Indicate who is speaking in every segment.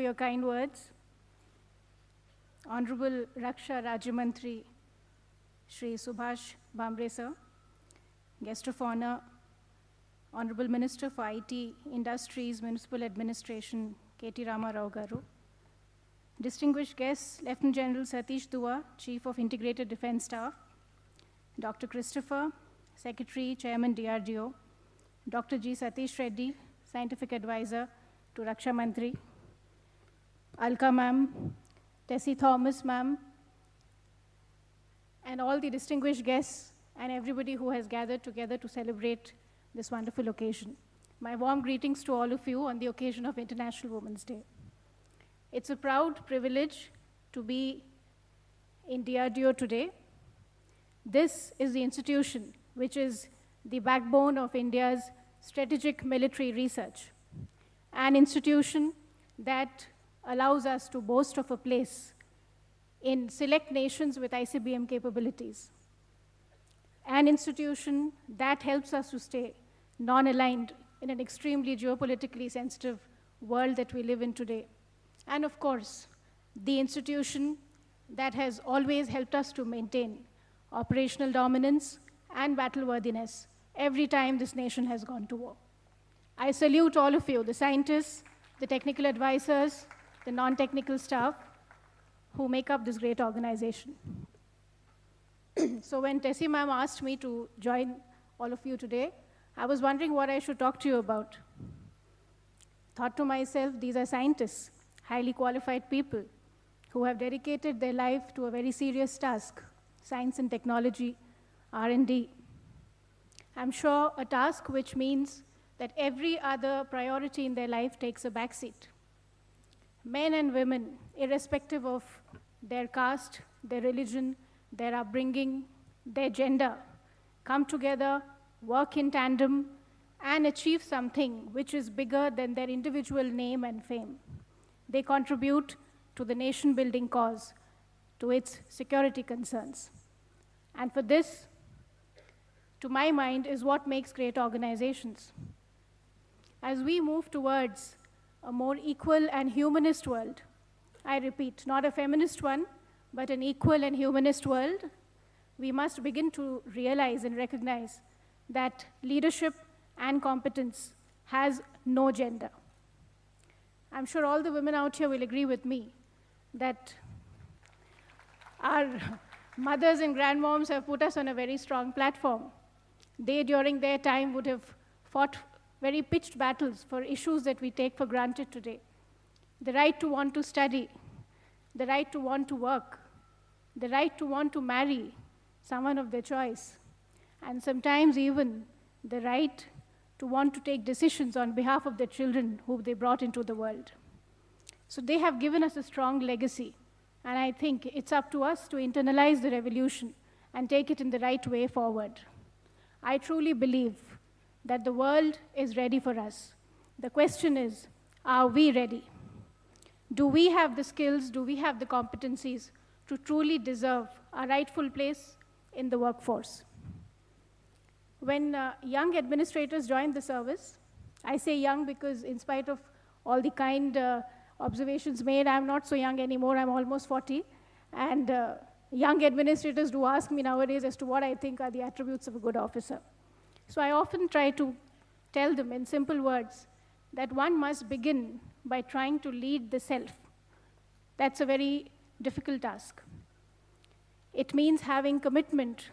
Speaker 1: your kind words. Honorable Raksha Rajyamantri, Shri Subhash Bhambre sir, Guest of Honor, Honorable Minister for IT, Industries, Municipal Administration, K.T. Rama Rao Garu, distinguished guests, Lieutenant General Satish Dua, Chief of Integrated Defense Staff, Dr. Christopher, Secretary, Chairman DRDO, Dr. G. Satish Reddy, Scientific Advisor to Raksha Mantri, Alka ma'am, Tessie Thomas ma'am, and all the distinguished guests and everybody who has gathered together to celebrate this wonderful occasion. My warm greetings to all of you on the occasion of International Women's Day. It's a proud privilege to be in DRDO today. This is the institution which is the backbone of India's strategic military research, an institution that allows us to boast of a place in select nations with ICBM capabilities, an institution that helps us to stay non-aligned in an extremely geopolitically sensitive world that we live in today, and of course, the institution that has always helped us to maintain operational dominance and battleworthiness every time this nation has gone to war. I salute all of you, the scientists, the technical advisors, the non-technical staff who make up this great organization. So when Tessie ma'am asked me to join all of you today, I was wondering what I should talk to you about. Thought to myself, these are scientists, highly qualified people who have dedicated their life to a very serious task, science and technology, R&D. I'm sure a task which means that every other priority in their life takes a backseat. Men and women, irrespective of their caste, their religion, their upbringing, their gender, come together, work in tandem, and achieve something which is bigger than their individual name and fame. They contribute to the nation-building cause, to its security concerns. And for this, to my mind, is what makes great organizations. As we move towards a more equal and humanist world, I repeat, not a feminist one, but an equal and humanist world, we must begin to realize and recognize that leadership and competence has no gender. I'm sure all the women out here will agree with me that our mothers and grandmoms have put us on a very strong platform. They, during their time, would have fought very pitched battles for issues that we take for granted today. The right to want to study, the right to want to work, the right to want to marry someone of their choice, and sometimes even the right to want to take decisions on behalf of their children who they brought into the world. So they have given us a strong legacy, and I think it's up to us to internalize the revolution and take it in the right way forward. I truly believe that the world is ready for us. The question is, are we ready? Do we have the skills, do we have the competencies to truly deserve a rightful place in the workforce? When young administrators joined the service, I say young because in spite of all the kind observations made, I'm not so young anymore, I'm almost 40, and young administrators do ask me nowadays as to what I think are the attributes of a good officer. So I often try to tell them in simple words that one must begin by trying to lead the self. That's a very difficult task. It means having commitment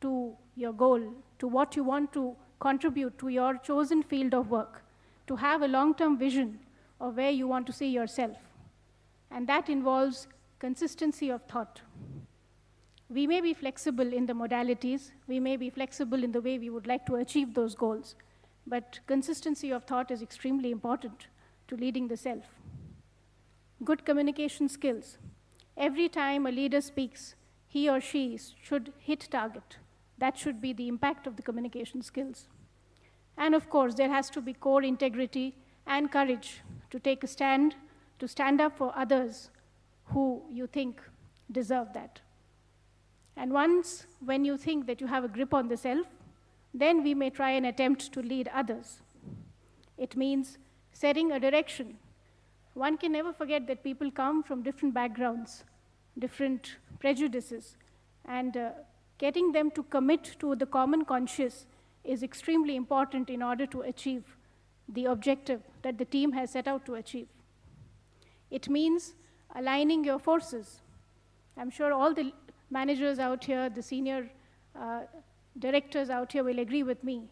Speaker 1: to your goal, to what you want to contribute to your chosen field of work, to have a long-term vision of where you want to see yourself. And that involves consistency of thought. We may be flexible in the modalities, we may be flexible in the way we would like to achieve those goals, but consistency of thought is extremely important to leading the self. Good communication skills. Every time a leader speaks, he or she should hit target. That should be the impact of the communication skills. And of course, there has to be core integrity and courage to take a stand, to stand up for others who you think deserve that. And once, when you think that you have a grip on the self, then we may try and attempt to lead others. It means setting a direction one can never forget that people come from different backgrounds, different prejudices, and getting them to commit to the common conscience is extremely important in order to achieve the objective that the team has set out to achieve. It means aligning your forces. I'm sure all the managers out here, the senior directors out here will agree with me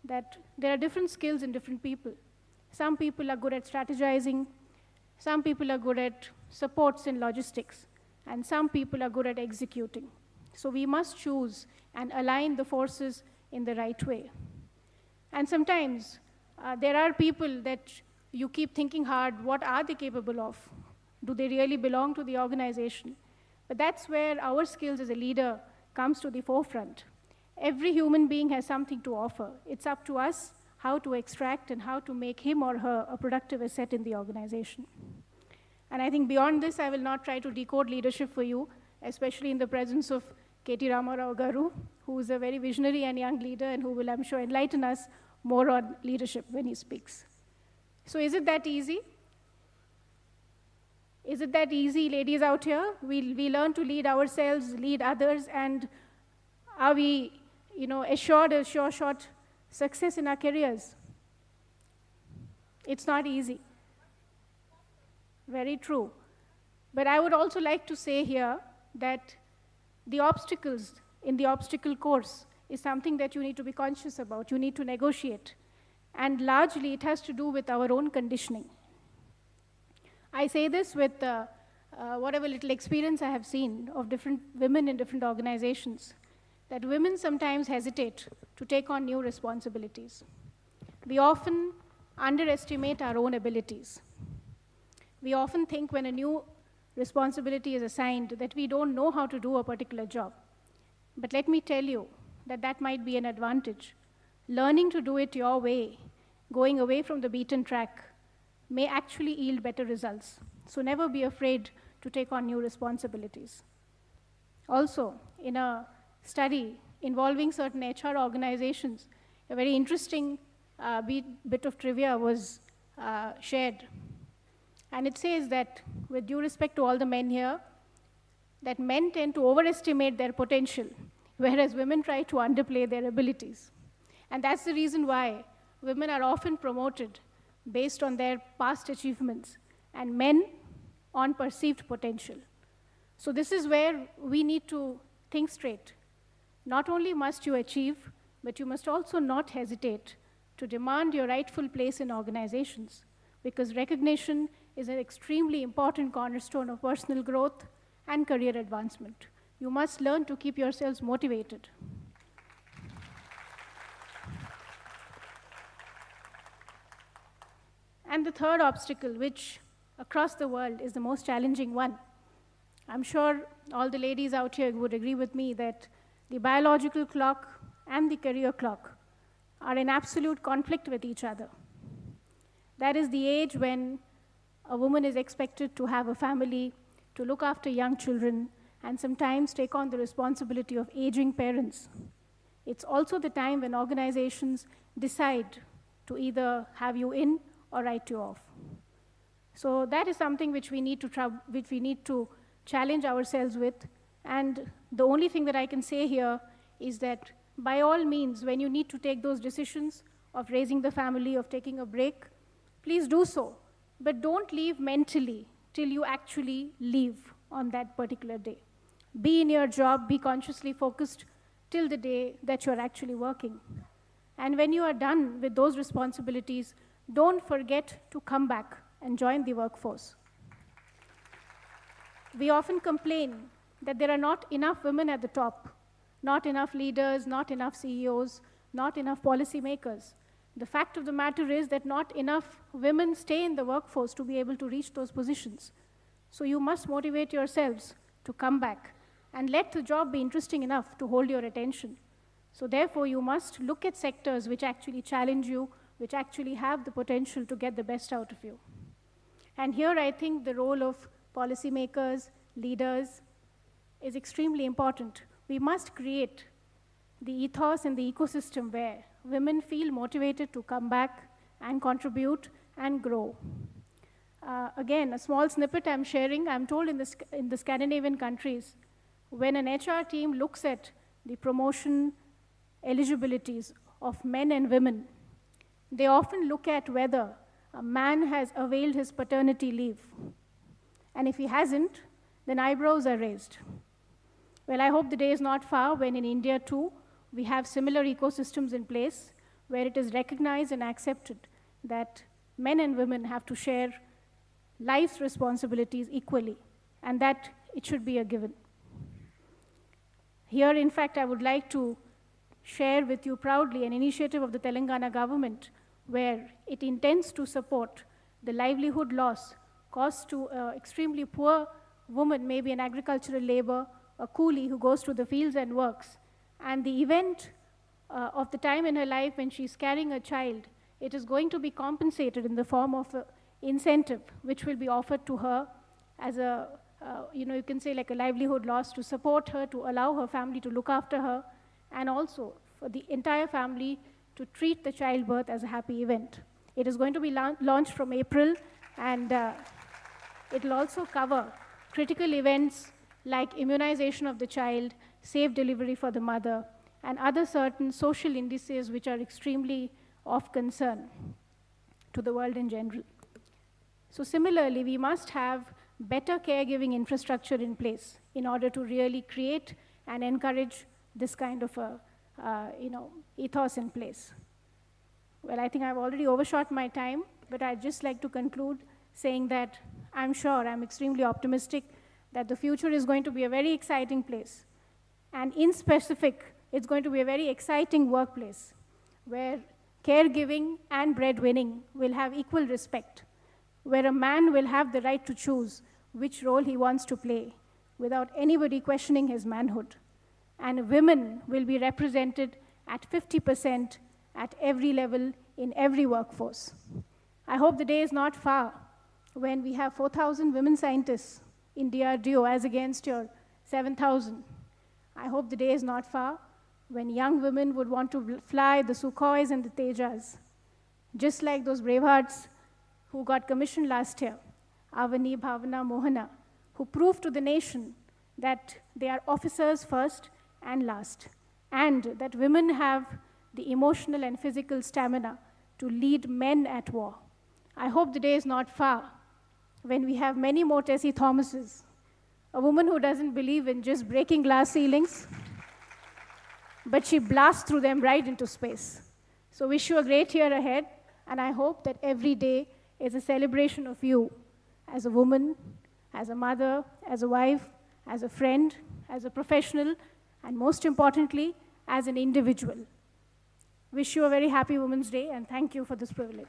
Speaker 1: that there are different skills in different people. Some people are good at strategizing, some people are good at supports in logistics, and some people are good at executing. So we must choose and align the forces in the right way. And sometimes there are people that you keep thinking hard, what are they capable of? Do they really belong to the organization? But that's where our skills as a leader comes to the forefront. Every human being has something to offer. It's up to us how to extract and how to make him or her a productive asset in the organization. And I think beyond this, I will not try to decode leadership for you, especially in the presence of K.T. Ramarao Garu, who is a very visionary and young leader and who will, I'm sure, enlighten us more on leadership when he speaks. So is it that easy? Is it that easy, ladies out here? We learn to lead ourselves, lead others, and are we assured a sure shot success in our careers? It's not easy. Very true. But I would also like to say here that the obstacles in the obstacle course is something that you need to be conscious about. You need to negotiate. And largely, it has to do with our own conditioning. I say this with whatever little experience I have seen of different women in different organizations, that women sometimes hesitate to take on new responsibilities. We often underestimate our own abilities. We often think when a new responsibility is assigned that we don't know how to do a particular job. But let me tell you that that might be an advantage. Learning to do it your way, going away from the beaten track, may actually yield better results. So never be afraid to take on new responsibilities. Also, in a study involving certain HR organizations, a very interesting bit of trivia was shared. And it says that, with due respect to all the men here, that men tend to overestimate their potential, whereas women try to underplay their abilities. And that's the reason why women are often promoted based on their past achievements, and men on perceived potential. So this is where we need to think straight. Not only must you achieve, but you must also not hesitate to demand your rightful place in organizations, because recognition is an extremely important cornerstone of personal growth and career advancement. You must learn to keep yourselves motivated. And the third obstacle, which across the world is the most challenging one. I'm sure all the ladies out here would agree with me that the biological clock and the career clock are in absolute conflict with each other. That is the age when a woman is expected to have a family, to look after young children, and sometimes take on the responsibility of aging parents. It's also the time when organizations decide to either have you in or write you off. So that is something which we need to challenge ourselves with. And the only thing that I can say here is that by all means, when you need to take those decisions of raising the family, of taking a break, please do so. But don't leave mentally till you actually leave on that particular day. Be in your job, be consciously focused till the day that you're actually working. And when you are done with those responsibilities, don't forget to come back and join the workforce. We often complain that there are not enough women at the top, not enough leaders, not enough CEOs, not enough policymakers. The fact of the matter is that not enough women stay in the workforce to be able to reach those positions. So you must motivate yourselves to come back and let the job be interesting enough to hold your attention. So therefore, you must look at sectors which actually challenge you, which actually have the potential to get the best out of you. And here I think the role of policymakers, leaders, is extremely important. We must create the ethos and the ecosystem where women feel motivated to come back and contribute and grow. Again, a small snippet I'm sharing. I'm told in the Scandinavian countries, when an HR team looks at the promotion eligibilities of men and women, they often look at whether a man has availed his paternity leave. And if he hasn't, then eyebrows are raised. Well, I hope the day is not far when in India too, we have similar ecosystems in place where it is recognized and accepted that men and women have to share life's responsibilities equally, and that it should be a given. Here, in fact, I would like to share with you proudly an initiative of the Telangana government where it intends to support the livelihood loss caused to an extremely poor woman, maybe an agricultural labor, a coolie who goes to the fields and works. And the event of the time in her life when she's carrying a child, it is going to be compensated in the form of an incentive, which will be offered to her as a, you can say like a livelihood loss to support her, to allow her family to look after her, and also for the entire family to treat the childbirth as a happy event. It is going to be launched from April, and it will also cover critical events like immunization of the child, safe delivery for the mother, and other certain social indices which are extremely of concern to the world in general. So similarly, we must have better caregiving infrastructure in place in order to really create and encourage this kind of a ethos in place. Well, I think I've already overshot my time, but I'd just like to conclude saying that I'm sure, I'm extremely optimistic that the future is going to be a very exciting place. And in specific, it's going to be a very exciting workplace where caregiving and breadwinning will have equal respect, where a man will have the right to choose which role he wants to play without anybody questioning his manhood. And women will be represented at 50% at every level in every workforce. I hope the day is not far when we have 4,000 women scientists in DRDO as against your 7,000. I hope the day is not far when young women would want to fly the Sukhois and the Tejas, just like those bravehearts who got commissioned last year, Avani, Bhavana, Mohana, who proved to the nation that they are officers first and last, and that women have the emotional and physical stamina to lead men at war. I hope the day is not far when we have many more Tessie Thomases, a woman who doesn't believe in just breaking glass ceilings, but she blasts through them right into space. So wish you a great year ahead, and I hope that every day is a celebration of you as a woman, as a mother, as a wife, as a friend, as a professional, and most importantly, as an individual. Wish you a very happy Women's Day, and thank you for this privilege.